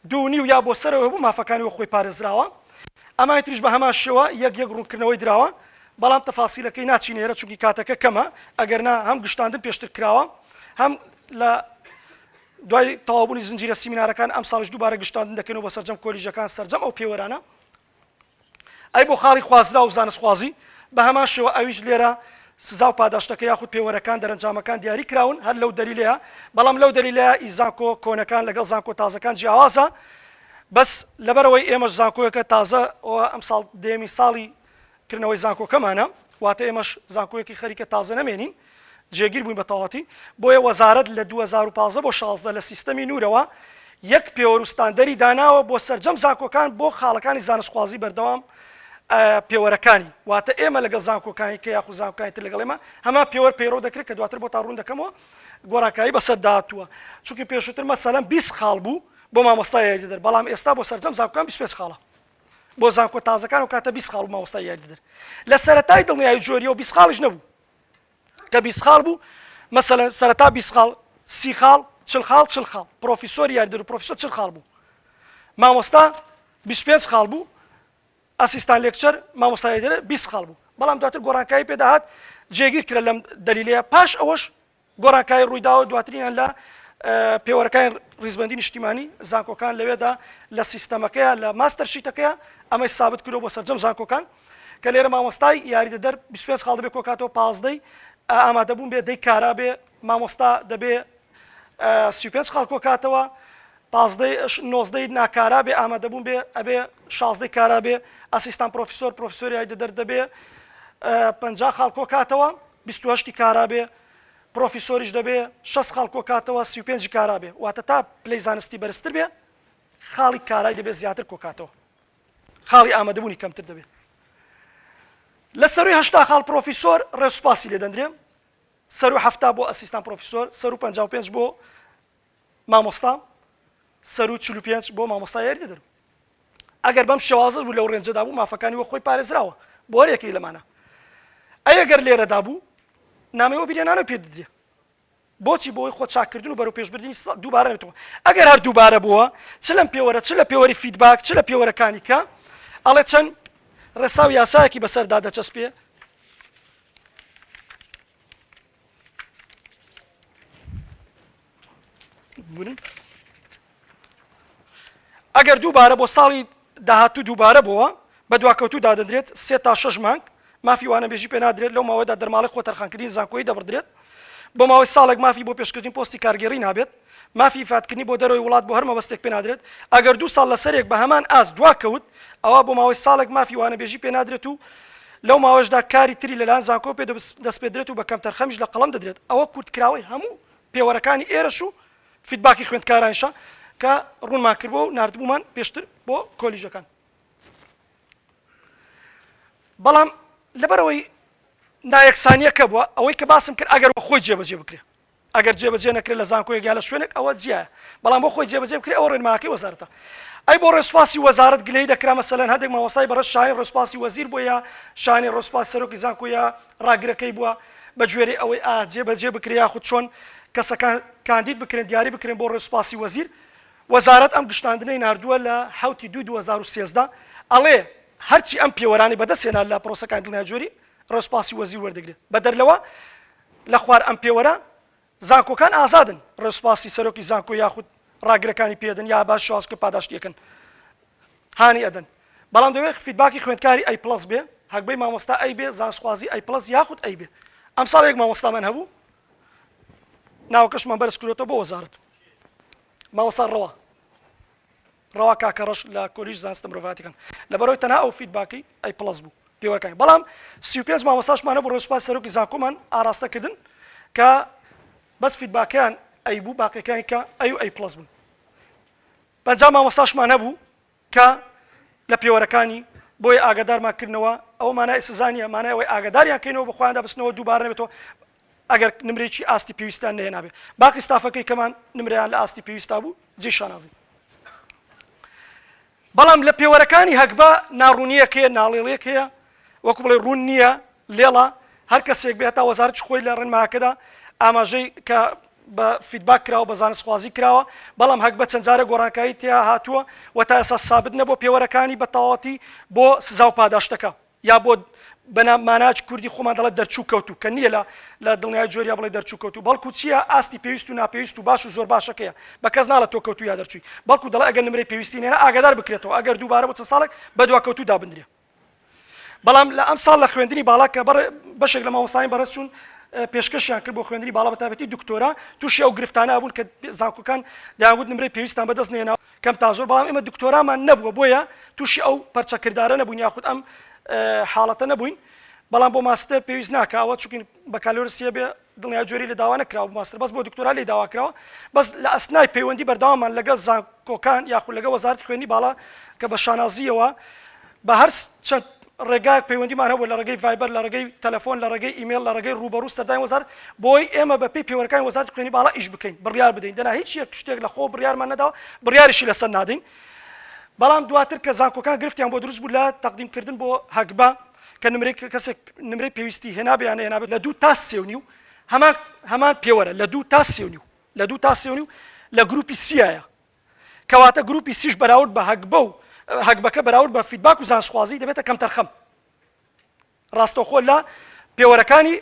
A: 2.5 یا بۆ سەرەوە بوو مافەکانی وە خۆی پارێزراوە ئەمانی تریش بە هەمان شێوە یەک ڕوونکردنەوەی دراوە بەڵام تەفاسیلەکەی ناچینێرە چونکی کاتەکە کەمە ئەگەر نا هەم گشتاندن پێشتر کراوە هەم لە دوای تەواوبوونی زنجیرە سیمینارەکان ئەم ساڵش دووبارە گشتاندن دەکەنەوە بە سەرجەم کۆلیژەکان سەرجەم ئەو پێوەرانە ئەی بۆ خاڵی خوازرا و زانستخوازی بە هەمان شێوە ئەویش لێرە سزا و پاداشتەکە یاخود پێوەرەکان دەرەنجامەکان دیاری کراون هەر لەو دەلیلەیە بەڵام لەو دەلیلەیە ئیزانکۆ کۆنەکان لەگەڵ زانکۆ تازەکان جیاوازە بەس لەبەرەوەی ئێمەش زانکۆیەکە تازە ئەم ساڵ دێمی ساڵی کردنەوەی زانکۆکەمانە واتە ئێمەش زانکۆیەکی خەریکە تازە نەمێنین جێگیر بووین بە تەواتی بۆیە وەزارەت لە 2015 بۆ 16 لە سیستەمی نورەوە یەک پێوەروستاندەری داناوە بۆ سەرجەم زانکۆکان بۆ خاڵەکانی زانستخوازی بەردەوام پێوەرەکانی واتە ئێمە لەگەڵ زانکۆکانی کە یاخود زانکۆکانی تر لەگەڵ ئێمە هەمان پێوەر پەیڕەو دەکرێت کە دواتر بۆ تا ڕوون دەکەمەوە گۆڕانکاری بەسەر داهاتووە چونکە پێشووتر مەسەلەن 20 خاڵ بوو بۆ مامۆستای یاریدەر بەڵام ئێستا بۆ سەرجەم زانکۆکان 25 خاڵە بۆ زانکۆ تازەکان و کاتە 20 خاڵ مامۆستای یاریدەر لە سەرەتای دڵنیایی جۆریەوە 20 خاڵیش نەبوو کە 20 خاڵ بوو مەسەلەن سەرەتا 20 خاڵ 30 خاڵ 40 خاڵ پرۆفیسۆر یاریدەر و پرۆفیسۆر 40 خاڵ بوو مامۆستا 25 خاڵ بوو ئاسیستان لێکچەر مامۆستای یاریدەر 20 خاڵ بوو بەڵام دواتر گۆڕانکاری پێداهات جێگیر کرا لەم دەلیلەیە پاش ئەوەش گۆڕانکاری ڕوویداوە دواترینیان لە پێوەرەکانی ڕیزبەندی نیشتیمانی زانکۆکان لەوێدا لە سیستەمەکەیە لە ماستەر شیتەکەیە ئەمەی سابت کردەوە بۆ سەرجەم زانکۆکان کە لێرە مامۆستای یاریدەدەر 25 خاڵ دەبێت کۆکاتەوە 15 ئامادەبوون بێ دەی کارا بێ مامۆستا دەبێ 35 خاڵ کۆکاتەوە 19 ناکارا بێ ئامادەبوون بێ ئەبێ 16 کارا بێ ئاسیستان پرۆفیسۆر پرۆفیسۆری یاریدەدەر دەبێ 50 خاڵ کۆکاتەوە 28 کارا بێ پرۆفیسۆریش دەبێ 6 خاڵ کۆکاتەوە 35 کارا بێ واتە تا پلەی زانستی بەرزتر بێ خاڵی کارای دەبێت زیاتر کۆکاتەوە خاڵی ئامادەبوونی کەمتر دەبێت لە سەروی 8 خاڵ پرۆفیسۆر ڕێسوپاسی لێ دەندرێ سەروی 7 بۆ ئەسیستان پرۆفیسۆر سەر و 55 بۆ مامۆستا سەر و 45 بۆ مامۆستا یاریدەدەر ئەگەر بەم شێوازە بوو لەو ڕێنجەدا بوو مافەکانی وە خۆی پارێزراوە بۆ هەرێکی لەمانە ئەگەر لێرەدا بوو نامەوە بیرێنانە پێ دەدرێ بۆچی بۆی خۆ چاکردن و بەرەو پێشبردننی دووبارە نێتەوە ئەگەر هەر دووبارە بووە چ لەم پێوەرە چ لە پێوەری فیدباک چ لە پێوەرەکانی کە ئەڵێ چەند ڕێساو یاسایەکی بەسەردا دەچەسپێ ئەگەر دووبارە بۆ ساڵی داهاتوو دووبارە بووە بە دواکەوتودا دەدرێت 3 تا 6 مانگ مافی وانەبێژی پێ نادرێت لەو ماوەدا دەرماڵی خۆ تەرخانکردنی زانکۆیی دەبڕدرێت بۆ ماوەی ساڵێک مافی بۆ پێشکردنی پۆستی کارگەری نابێت مافی فاتکردنی بۆ دەرەوەی وڵات بۆ هەر مەبەستێک پێ نادرێت ئەگەر 2 ساڵ لەسەرێک بە هەمان ئاست دواکەوت ئەوە بۆ ماوەی ساڵێک مافی وانەبێژی پێ نادرێت و لەو ماوەشدا کاری تری لەلایەن زانکۆ پێ دەست پێدرێت و بە کەم تەرخەمیش لە قەڵەم دەدرێت ئەوە کورتکراوەی هەموو پێوەرەکانی ئێرەش و فیدباکی خوێندکارانشە کە ڕوونمان کردبووە و نردبوومان پێشتر بۆ کۆلیژەکان بەڵام لەبەرەوەی نایەکسانیەکە بووە ئەوەی کە باسم کرد ئەگەر بۆ خۆی جێبەجێ بکرێت ئەگەر جێبەجێ نەکرێت لە زانکۆیەک یا لە شوێنێک ئەوە جیایە بەڵام بۆ خۆی جێبەجێ بکرێت ئەوە ڕێنماکەی وەزارەتە ئەی بۆ ڕێسپاسی وەزارەت گلەی دەکرا مەسەلەن هەندێک مامۆستای بەڕێز شایەن ڕێسپاسی وەزیر بووە یا شایەنی ڕێسپاسی سەرۆکی زانکۆ یا ڕاگرەکەی بووە بە جوێرەی ئەوەی جێبەجێ بکرێت یاخود چۆن کەسەکان کاندید بکرێن دیاری بکرێن بۆ ڕێسپاسی وەزیر وەزارەت ئەم گشتاندنەی ناردووە لە 2013 ئەڵێ هەرچی ئەم پێوەرانی بەدەستێنا لە پرۆسەکان دڵنیاجۆری ڕێسپاسی وەزیر وەردەگرێت بە دەرلەوە لە خوار ئەم پێوەرە زانکۆکان ئازادن ڕێسپاسی سەرۆکی زانکۆ یاخود ڕاگرەکانی پێدەن یا باش شازکە پاداشتیەکەن هانی ئەدەن بەڵام دەوێت فیدباکی خوێندکاری ئەی پلس بێ هەکبەی مامۆستا ئەی بێ زانسوازی ئەی پلس یاخود ئەی بێ ئەم ساڵێک مامۆستامان هەبوو ناوەکەشمان بەرز کردوێتەوە بۆ وەزارەت مامۆستا ڕەوا کاکەڕەش لە کۆلیژ زانستە مرۆڤاتیەکان لەبەرەوەی تەنها ئەو فیدباکی ئەی پلس بوو پێوەرەکانی بەڵام 35 مامۆستاشمانە بۆ ڕێسپاسی سەرۆکی زانکۆمان ئاراستەکردن کە بەس فیدباکیان ئەی بوو باقیەکانی کە ئەی و ئەی پلس بوون 50 مامۆستاشمان هەبوو کە لە پێوەرەکانی بۆی ئاگادارمانکردنەوە ئەوە مانای سزانیە مانای ئەوەی ئاگاداریان کەینەوە بە خۆیان دەبستنەوە دووبارە نەبێتەوە ئەگەر نمرێکی ئاستی پێویستیان نەهێنابێت باقی ستافەکەی کەمان نمرەیان لە ئاستی پێویستا بوو جێ شانازی بەڵام لە پێوەرەکانی هەکبە ناڕوونیەکەیە ناڵێڵەیەک هەیە وەکو بڵێ ڕوون نییە لێڵە هەر کەسێک بێت تا وەزارەت خۆی لە ڕێنماکەدا ئاماژەی کە بە فیدباک کراوە بە زانستخوازی کراوە بەڵام هەکبە چەند جارە گۆڕانکایی تیا هاتووە و تا ئێستا سابت نەبوو پێوەرەکانی بە تەواوەتی بۆ سزا و پاداشتەکە یا بۆ بەناماناج کوردی خۆمان دەڵێت دەرچوو کەوتو کە نییە لە دڵنیای جۆریا بڵێ دەرچوو کەوتو بەڵکو چییە ئاستی پێویست و ناپێویست و باش و زۆر باشەکەیە بە کەس ناڵە تۆ کەوتو یا دەرچووی بەڵکو دەڵێ ئەگەر نمرەی پێویستی نێنە ئاگادار بکرێتەوە ئەگەر دووبارە بۆ چەند ساڵێک بە دواکەوتو دابدرێ بەڵام لە ئەم ساڵ لە خوێندنی باڵا کە بەشێک لە مامۆستایان بەڕێز چوون پێشکەشیان کرد بۆ خوێندنی باڵا بەتابەتی دکتۆرا تووشی ئەو گرفتانە بوون کە زانکۆکان دەیانگوت نمرەی پێویستان بەدەست نێنا کەم تا زۆر بەڵام ئێمە دکتۆرامان نەبووە بۆیە تووشی ئەو پەرچەکردارە نەبووین یاخود ئەم حاڵەتە نەبووین بەڵام بۆ ماستەر پێویست ناکەوە چونکە بەکالۆرسیە بێ دڵنیا جۆری لە داوا نەکراوە ماستەر بەس بۆ دکتۆرا لێ داوا کراوە بەس لە ئەسنای پەیوەندی بەردەوامان لەگەڵ زانکۆکان یاخود لەگەڵ وەزارەتی خوێندنی باڵا کە بە شانازیەوە بە هەر چەند ڕێگایك پەیوەندیمان هەبوو لە ڕێگەی ڤایبەر لە ڕێگەی تەلەفۆن لە ڕێگەی ئیمێل لە ڕێگەی ڕوبەڕوو سەردانی وەزارەت بۆی ئێمە بە پێی پێوەرەکانی وەزارەتی خوێندنی باڵا ئیش بکەین بڕیار بدەین دەنا هیچ یەک شتێک لە خۆ بڕیارمان نەداوە بڕیاریشی لەسەر نادەین بەڵام دواتر کە زانکۆکان گرفتیان بۆ دروست بوو لە تەقدیمکردن بۆ هەکبە کە کەسێک نمرەی پێویستی هێنابیان هێنابێت لە 2 تا 3.5 هەمان پێوەرە لە 2 تا 3.5 لە 2 تا 3.5 لە گروپی سیایە کەواتە گروپی سیش بەراورد بە هەکبە و هەکبەکە بەراورد بە فیدباک و زانستخوازی دەبێتە کەم تەرخەم ڕاستەوخۆ لە پێوەرەکانی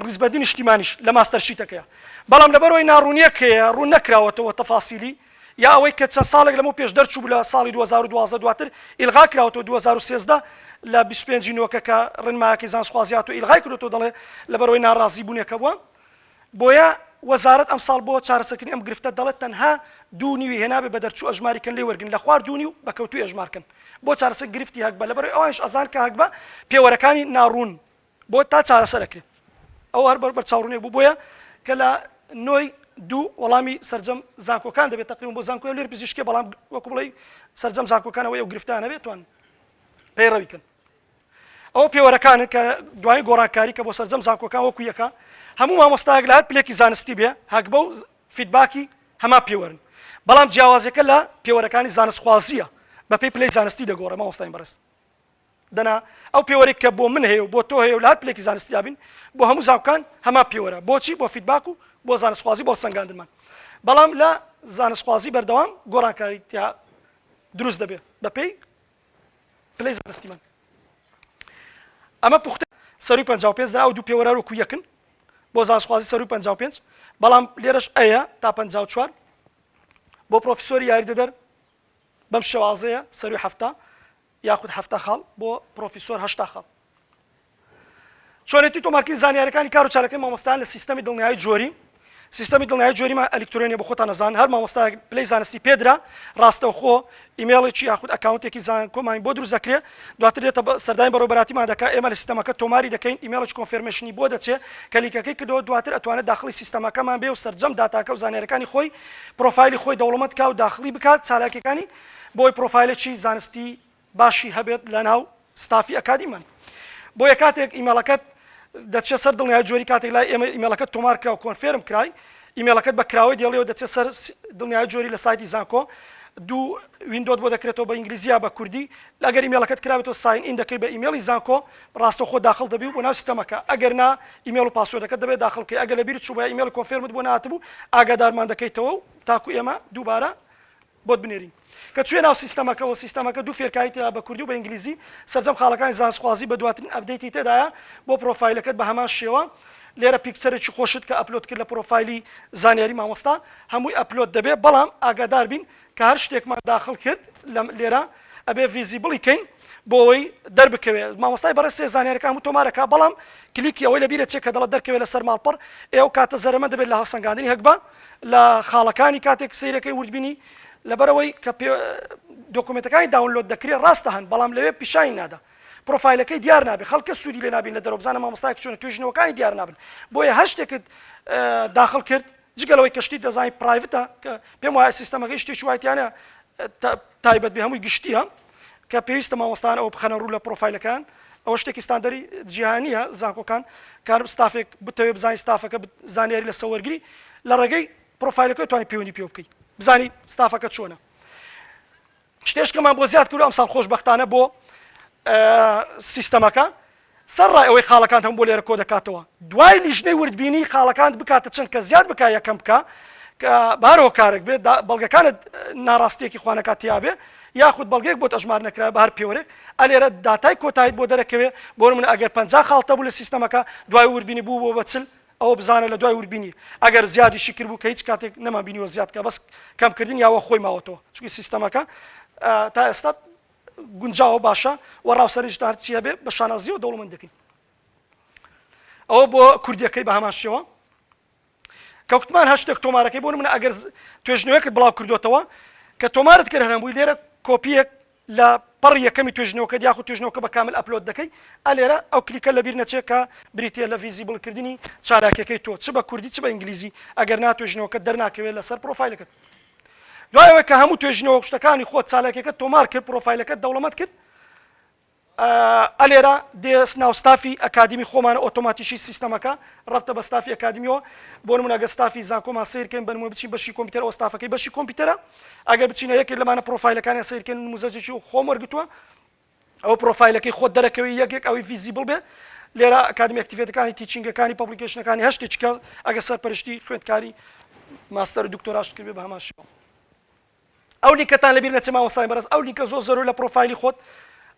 A: ڕیزبەندی نیشتیمانیش لە ماستەرشیتەکەیە بەڵام لەبەرەوەی ناڕوونیەکەیە ڕوون نەکراوەتەوە تەفاسیلی یا ئەوەی کە چەند ساڵێک لەمەوە پێش دەرچوو لە ساڵی 2012 دواتر ئیلغا کراوەتەوە 2013 لە 25 نوۆکە کە ڕێنمایەکەی زانستخوازیات و ئیلغای کردوەوە دەڵێ لەبەرەوەی ناڕازی بوونێکە بووە بۆیە وەزارەت ئەم ساڵ بۆ چارەسەرکردنی ئەم گرفتە دەڵێت تەنها 2 نیوی هێنابێ بە دەرچوو ئەژماریکەن لێ وەرگن لە خوار 2 نیو بە کەوتوی ئەژمارکەن بۆ چارەسەر گرفتی هەکبە لەبەرەوەی ئەوانش ئەزان کە هەکبە پێوەرەکانی ناڕوون بۆ تا چارەسەرەکرێت ئەو هەر بەر چاوڕوونێک بوو بۆیە کە لە نۆی دوو وەڵامی سەرجەم زانکۆکان دەبێت تقریبا بۆ زانکۆی لێر پزیشکی بەڵام وەکو بڵێ سەرجەم زانکۆکانەوەی ئەو گرفتانە بێتوان پەیڕەویکەن ئەو پێوەرەکانن کە دوای گۆڕانکاری کە بۆ سەرجەم زانکۆکان وەکو یەکە هەموو مامۆستایەک لە هەر پلێکی زانستی بێ هەکبە و فیدباکی هەما پێوەرن بەڵام جیاوازەکە لە پێوەرەکانی زانستخوازیە بە پێی پلەی زانستی دەگۆڕێ مامۆستاین بەڕێز دەنا ئەو پێوەرێک کە بۆ من هەیە و بۆ تۆ هەیە و لە هەر پلێکی زانستی بین بۆ هەموو زانکۆکان هەما پێوەرە بۆچی بۆ فیدباک و بۆ زانستخوازی بۆ سەنگاندنمان بەڵام لە زانستخوازی بەردەوام گۆڕانکاری تیا دروست دەبێت بەپێی پلەی زانستیمان ئەمە پوختە سەروی 55 ئەو دوو پێوەرە وەکو یەکن بۆ زانستخوازی سەروی 55 بەڵام لێرەش ئەیە تا 54 بۆ پرۆفیسۆری یاریدەدەر بەم شێوازەیە سەروی هەفتا یاخود هەفتا خاڵ بۆ پرۆفیسۆر هەشتا خاڵ چۆنێتی تۆمارکردنی زانیاریەکانی کار و چالەکەی مامۆستایان لە سیستەمی دڵنیایی جۆری سیستەمی دڵنیایی جۆریمان ئەلکترۆنیە بۆ خۆتان نەزان هەر مامۆستای پلەی زانستی پێدرا ڕاستەوخۆ ئیمێڵێکی یاخود ئەکاونتێکی زانکۆمان بۆ دروست دەکرێت دواتر دێتە سەردانی بەڕێوەبەراتیمان دەکات ئێمە لە سیستەمەکە تۆماری دەکەین ئیمێڵێکی کۆنفێرمێشنی بۆ دەچێت کە لیکەکەی کردەوە دواتر ئەتوانێت داخلی سیستەمەکەمان بێ و سەرجەم داتاکە و زانیاریەکانی خۆی پرۆفایلی خۆی دەوڵەمەند کا و داخلی بکات چالاکیەکانی بۆی پرۆفایلێکی زانستی باشی هەبێت لەناو ستافی ئەکادیمان بۆیە کاتێک ئیمێڵەکەت دەچێت سەر دڵنیایی جۆری کاتێک لای ئێمە ئیمێڵەکەت تۆمار کرا و کۆنفێرم کرای ئیمێڵەکەت بە کراوەی دێڵێەوە دەچێت سەر دڵنیایی جۆری لە سایتی زانکۆ دوو ویندۆت بۆ دەکرێتەوە بە ئینگلیزیە بە کوردی ئەگەر ئیمێڵەکەت کراوێتەوە ساین ئین دەکەی بە ئیمێڵی زانکۆ ڕاستەوخۆ داخل دەبی و بۆ ناو سیستەمەکە ئەگەر نا ئیمێڵ و پاسوۆردەکەت دەبێت داخل بکەی ئەگەر لەبیرت چوو بە ئیمێڵ کۆنفێرمت بۆ نهاتبوو ئاگادارمان دەکەیتەوە و تاکو ئێمە دووبارە بۆت بنێرین کە توێ ناو سیستەمەکەەوە سیستەمەکە دوو فێرکایت بە کوردی و بە ئینگلیزی سەرجەم خاڵەکانی زانستخوازی بە دواترین ئەپدەیتی تێدایە بۆ پرۆفایلەکەت بە هەمان شێوە لێرە پیکچەرێکی خۆشت کە ئەپلۆد کرد لە پرۆفایلی زانیاری مامۆستا هەمووی ئەپلۆد دەبێت بەڵام ئاگادار بین کە هەر شتێکمان داخل کرد لێرە ئەبێ ڤیزیبڵی کەین بۆ ئەوەی دەربکەوێت مامۆستای بەڕێسێ زانیاریەکان هەموو تۆمارەکە بەڵام کلیکی ئەوەی لەبیرە چێت کە دەڵێت دەرکەوێت لەسەر ماڵپەڕ ئێوە کاتە زەرەمە دەبێت لە هەڵسەنگاندنی هەکبە لە خاڵەکانی کاتێک سەیرەکەی وردبینی لەبەرەوەی کە دۆکومنتەکانی داونلۆد دەکرێت ڕاستە هەن بەڵام لەوێ پیشانی نادا پرۆفایلەکەی دیار نابێت خەڵکە سوودی لێ نابین لە دەرەوە بزانە مامۆستایەک چۆنە توێژنەوەکانی دیار نابن بۆیە هەر شتێکت داخل کرد جگەلەوەی کەشتی دەزانی پرایڤتە کە پێم وایە سیستەمەکەی شتێکی وایتیانە تایبەت بێ هەمووی گشتیە کە پێویستە مامۆستان ئەوە بخەنە ڕوو لە پرۆفایلەکان ئەوە شتێکی ستاندەری جیهانیە زانکۆکان کار ستافێک بتەوێت بزانانی ستافەکە زانیاری لە سەوەرگری لە ڕێگەی پرۆفایلەکەی توانی پەیوەندی پێ بکەیت بزانی ستافەکە چۆنە شتێشکەمان بۆ زیاد کرد ئەمساڵ خۆشبەختانە بۆ سیستەمەکە سەرڕای ئەوەی خاڵەکان هەم بۆ لێرە کۆ دەکاتەوە دوای لیژنەی وردبینی خاڵەکان بکاتە چەند کە زیاد بکە یەکەم بکە کە بارەوە کارێک بێت بەڵگەکانت ناڕاستیەکی خوانەکات تیابێ یاخود بەڵگەیەک بۆ ئەژمار نەکرا بە هەر پێوەرێک ئەلێرە داتای کۆتاییت بۆ دەرەکەوێ بۆ من ئەگەر 50 خاڵتە بوو لە سیستەمەکە دوای وردبینی بوو بۆ بەچل ئەوە بزانە لە دوای وردبینی ئەگەر زیادیشی کرد بوو کە هیچ کاتێک نەمابینیوە زیادکە بەس کەمکردن یاوە خۆی ماوەتەوە چونکە سیستەمەکە تا ئێستا گونجاوە باشە و ڕاوسەرش هەرچیە بێ بە شانازیەوە دەوڵەمەند دەکەین ئەوە بۆ کوردیەکەی بە هەمان شێوە کەوتمان هەر شتێک تۆمارەکەی بۆ منە ئەگەر توێژنەوەیەکت بڵاو کردوێتەوە کە تۆمارت کرد هەنبووی لێرە کۆپیەک لە پەڕ یەکەمی توێژنەوەکە یاخود توێژنەوەکە بە کامل ئەپلۆد دەکەی ئەلێرە ئەو کلیکە لەبیر نەچێت کە بریتە لە ڤیزیبڵکردنی چالاکیەکەی تۆ چ بە کوردی چ بە ئینگلیزی ئەگەر ناتوێژنەوەکە دەرناکەوێت لەسەر پرۆفایلەکەت دوایەوەی کە هەموو توێژنەوە شتەکانی خۆت چالاکیەکە تۆمار کرد پرۆفایلەکەت دەوڵەمەند کرد ئەلێرە دێ ناوستافی ئەکادمی خۆمانە ئۆتۆماتیشی سیستەمەکە ڕەبتە بە ستافی ئەکادمیەوە بۆ نمونە ئەگەر ستافی زانکۆمان سیرکەین بنمونە بچین بەشی کۆمپیوتەر ئەو ستافەکەی بەشی کۆمپیوتەرە ئەگەر بچینە یەکێک لەمانە پرۆفایلەکانی سیرکەین نموزەجێکی و خۆم وەرگتووە ئەو پرۆفایلەکەی خۆت دەرەکەوی یەکێک ئەوی ڤیزیبڵ بێ لێرە ئەکادمی ئەکتیڤیتەکانی تیچینگەکانی پەبلیکیشنەکانی هەر شتێکە ئەگەر سەرپەرشتی خوێندکاری ماستەر و دکتۆراشت کرد بێ بە هەمان شێوە ئەو لیکەتان لەبیر نەچێ مامۆستای بەڕێز ئەو لیکە زۆر زەرۆر لە پرۆفایلی خۆت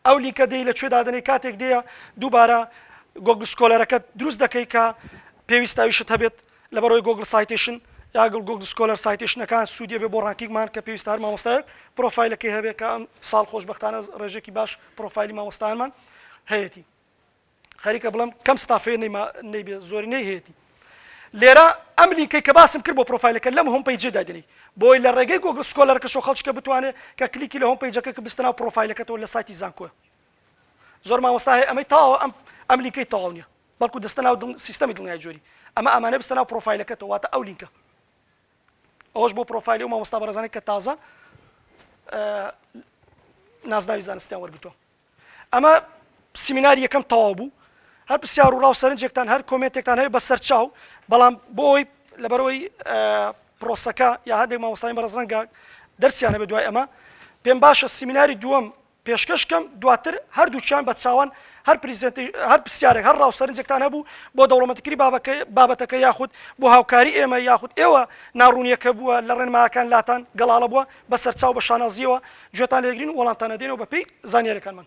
A: ئەو لیکە دەی لەکوێ دادنەی کاتێک دەیە دووبارە گۆگل سکۆلەرەکە دروست دەکەی کە پێویستاویشت هەبێت لەبەرەوەی گۆگل سایتیشن یاگەڵ گۆگل سکۆلەر سایتیشنەکان سوودیە بێ بۆ ڕانکینگمان کە پێویستە هەر مامۆستایەک پرۆفایلەکەی هەبێت کە ئەم ساڵ خۆشبەختانە ڕێژێکی باش پرۆفایلی مامۆستایانمان هەیەتی خەریکە بڵم کەم ستافەیە نەیبێ زۆری نەی هەیەتی لێرە ئەم لینکەی کە باسم کرد بۆ پرۆفایلەکە لەم هۆم پەیجێ دادنی بۆی لە ڕێگەی گۆگل سکۆلەرەکە شۆ خەڵکە بتوانێت کە کلیکی لە هۆم پەیجەکە کە بستە ناو پرۆفایلەکەتەوە لە سایتی زانکۆە زۆر مامۆستا هەیە ئەمەی تاوە ئەم لینکەی تەواو نییە بەڵکو دەستە ناو سیستەمی دڵنیای جۆری ئەمە ئەمانە بستە ناو پرۆفایلەکەتەوە واتە ئەو لینکە ئەوەش بۆ پرۆفایلی و مامۆستا بەڕێزانەی کە تازە نازناوی زانستیان وەرگتووە ئەمە سیمیناری یەکەم تەواو بوو هەر پرسیار و ڕاو سەرنجێکتان هەر کۆمنتێکتان هەیە بەسەر چاو بەڵام بۆی لەبەرەوەی پرۆسەکە یا هەندێک مامۆستای بەڕێز ڕەنگە دەرسیان هەبێت دوای ئەمە پێم باشە سیمیناری دووەم پێشکەشکەم دواتر هەردووچیان بە چاوان هەر پرسیارێک هەر ڕاوسەرنجێکتان هەبوو بۆ دەوڵەمەندیکردنی بابەتەکە یاخود بۆ هاوکاری ئێمە یاخود ئێوە ناڕوونیەکە بووە لە ڕێنمایەکان لاتان گەڵاڵە بووە بە سەرچاو بە شانازیەوە گوێتان لێگرین و وەڵامتانە دێنەوە بە پێی زانیاریەکانمان.